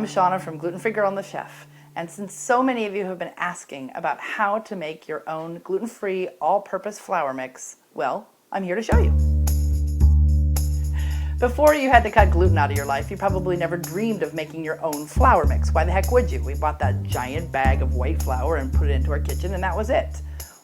Shauna from Gluten-Free Girl and the Chef, and since so many of you have been asking about how to make your own gluten-free all-purpose flour mix, well, I'm here to show you. Before you had to cut gluten out of your life, you probably never dreamed of making your own flour mix. Why the heck would you? We bought that giant bag of white flour and put it into our kitchen and that was it.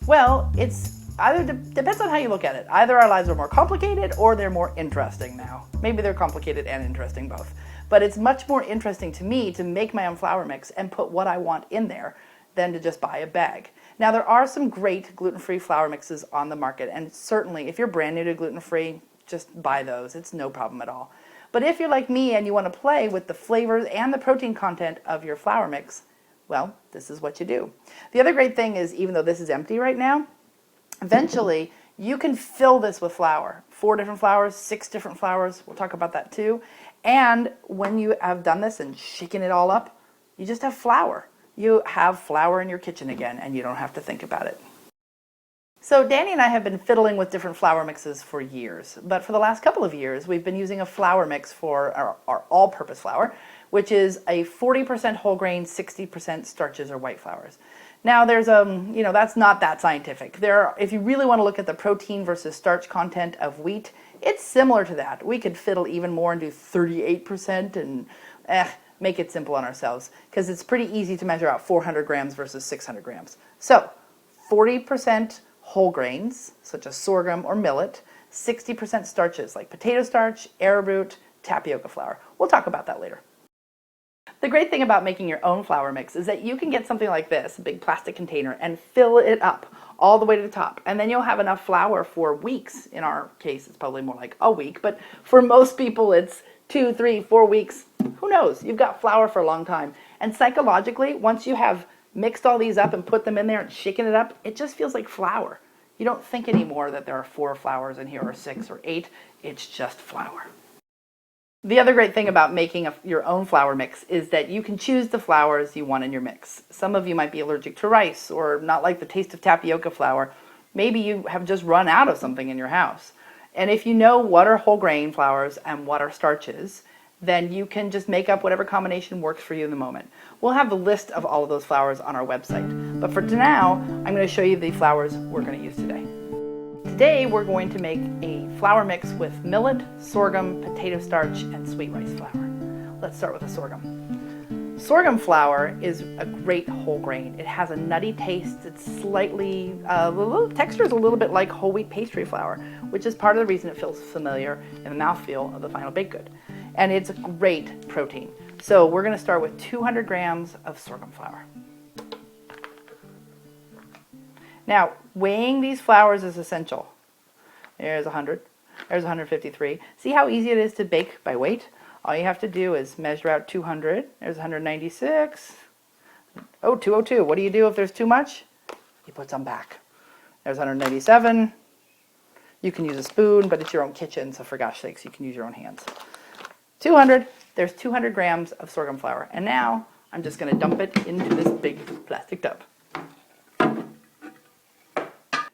Well, depends on how you look at it. Either our lives are more complicated or they're more interesting now. Maybe they're complicated and interesting both. But it's much more interesting to me to make my own flour mix and put what I want in there than to just buy a bag. Now there are some great gluten-free flour mixes on the market, and certainly if you're brand new to gluten-free, just buy those. It's no problem at all. But if you're like me and you want to play with the flavors and the protein content of your flour mix, well, this is what you do. The other great thing is, even though this is empty right now, eventually you can fill this with flour. 4 different flours, 6 different flours. We'll talk about that too. And when you have done this and shaken it all up, you just have flour. You have flour in your kitchen again, and you don't have to think about it. So Danny and I have been fiddling with different flour mixes for years, but for the last couple of years we've been using a flour mix for our all-purpose flour, which is a 40% whole grain, 60% starches or white flours. Now there's that's not that scientific. If you really want to look at the protein versus starch content of wheat, it's similar to that. We could fiddle even more and do 38% and make it simple on ourselves, because it's pretty easy to measure out 400 grams versus 600 grams. So 40% whole grains, such as sorghum or millet, 60% starches like potato starch, arrowroot, tapioca flour. We'll talk about that later. The great thing about making your own flour mix is that you can get something like this, a big plastic container, and fill it up all the way to the top. And then you'll have enough flour for weeks. In our case, it's probably more like a week, but for most people, it's 2, 3, 4 weeks. Who knows? You've got flour for a long time. And psychologically, once you have mixed all these up and put them in there and shaken it up, it just feels like flour. You don't think anymore that there are 4 flours in here or 6 or 8. It's just flour. The other great thing about making your own flour mix is that you can choose the flours you want in your mix. Some of you might be allergic to rice or not like the taste of tapioca flour. Maybe you have just run out of something in your house. And if you know what are whole grain flours and what are starches, then you can just make up whatever combination works for you in the moment. We'll have the list of all of those flours on our website. But for now, I'm going to show you the flours we're going to use today. Today we're going to make a flour mix with millet, sorghum, potato starch, and sweet rice flour. Let's start with the sorghum. Sorghum flour is a great whole grain. It has a nutty taste. It's slightly, the texture is a little bit like whole wheat pastry flour, which is part of the reason it feels familiar in the mouthfeel of the final baked good. And it's a great protein. So we're going to start with 200 grams of sorghum flour. Now, weighing these flours is essential. There's 100. There's 153. See how easy it is to bake by weight? All you have to do is measure out 200. There's 196. Oh, 202. What do you do if there's too much? You put some back. There's 197. You can use a spoon, but it's your own kitchen, so for gosh sakes, you can use your own hands. 200. There's 200 grams of sorghum flour. And now I'm just going to dump it into this big plastic tub.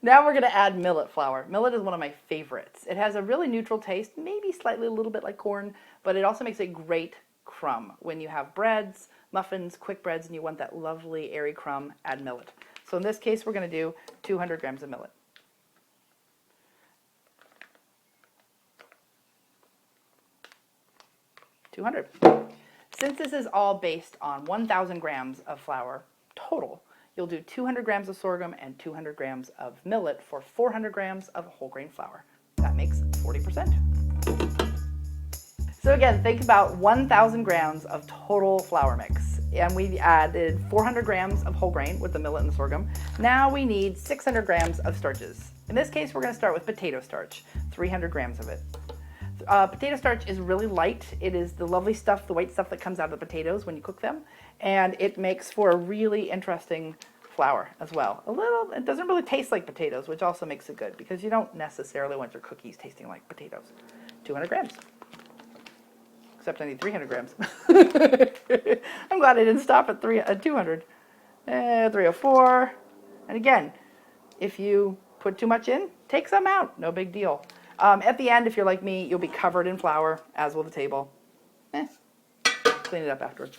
Now we're going to add millet flour. Millet is one of my favorites. It has a really neutral taste, maybe slightly a little bit like corn, but it also makes a great crumb. When you have breads, muffins, quick breads, and you want that lovely airy crumb, add millet. So in this case, we're going to do 200 grams of millet. Since this is all based on 1,000 grams of flour total, you'll do 200 grams of sorghum and 200 grams of millet for 400 grams of whole grain flour. That makes 40%. So again, think about 1,000 grams of total flour mix. And we added 400 grams of whole grain with the millet and the sorghum. Now we need 600 grams of starches. In this case, we're going to start with potato starch, 300 grams of it. Potato starch is really light. It is the lovely stuff, the white stuff that comes out of the potatoes when you cook them, and it makes for a really interesting flour as well. It doesn't really taste like potatoes, which also makes it good because you don't necessarily want your cookies tasting like potatoes. 200 grams. Except I need 300 grams. I'm glad I didn't stop at 200. 304. And again, if you put too much in, take some out. No big deal. At the end, if you're like me, you'll be covered in flour, as will the table. Clean it up afterwards.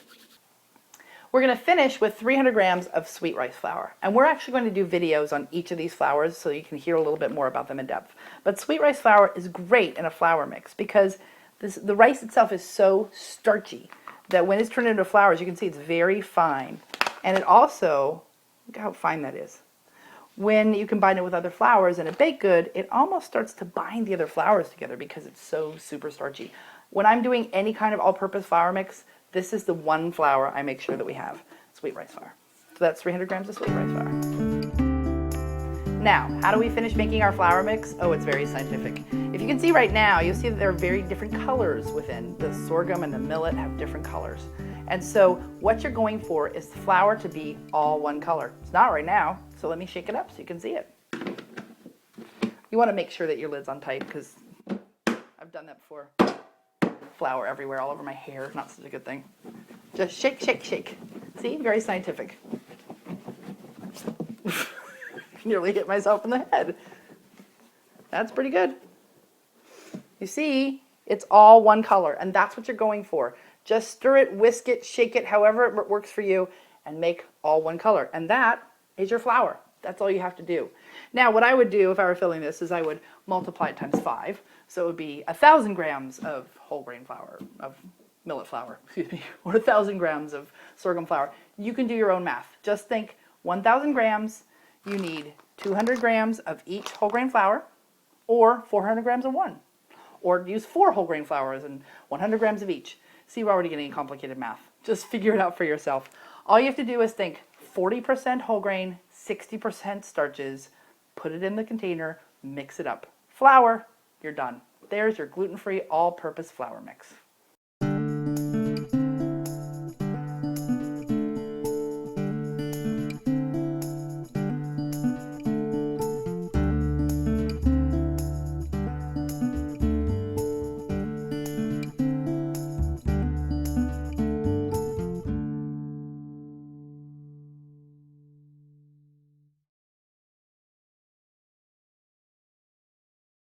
We're going to finish with 300 grams of sweet rice flour. And we're actually going to do videos on each of these flours so you can hear a little bit more about them in depth. But sweet rice flour is great in a flour mix because the rice itself is so starchy that when it's turned into flour, as you can see, it's very fine. And it also, look how fine that is. When you combine it with other flours in a baked good, it almost starts to bind the other flours together because it's so super starchy. When I'm doing any kind of all-purpose flour mix, this is the one flour I make sure that we have, sweet rice flour. So that's 300 grams of sweet rice flour. Now, how do we finish making our flour mix? Oh, it's very scientific. If you can see right now, you'll see that there are very different colors within. The sorghum and the millet have different colors. And so what you're going for is the flour to be all one color. It's not right now, so let me shake it up so you can see it. You want to make sure that your lid's on tight because I've done that before. Flour everywhere, all over my hair, not such a good thing. Just shake, shake, shake. See, very scientific. Nearly hit myself in the head. That's pretty good. You see, it's all one color, and that's what you're going for. Just stir it, whisk it, shake it, however it works for you, and make all one color. And that is your flour. That's all you have to do. Now, what I would do if I were filling this is I would multiply it times 5. So it would be 1,000 grams of whole grain flour, of millet flour, excuse me, or 1,000 grams of sorghum flour. You can do your own math. Just think 1,000 grams, you need 200 grams of each whole grain flour, or 400 grams of one. Or use 4 whole grain flours and 100 grams of each. See, we're already getting complicated math. Just figure it out for yourself. All you have to do is think 40% whole grain, 60% starches, put it in the container, mix it up. Flour, you're done. There's your gluten-free all-purpose flour mix.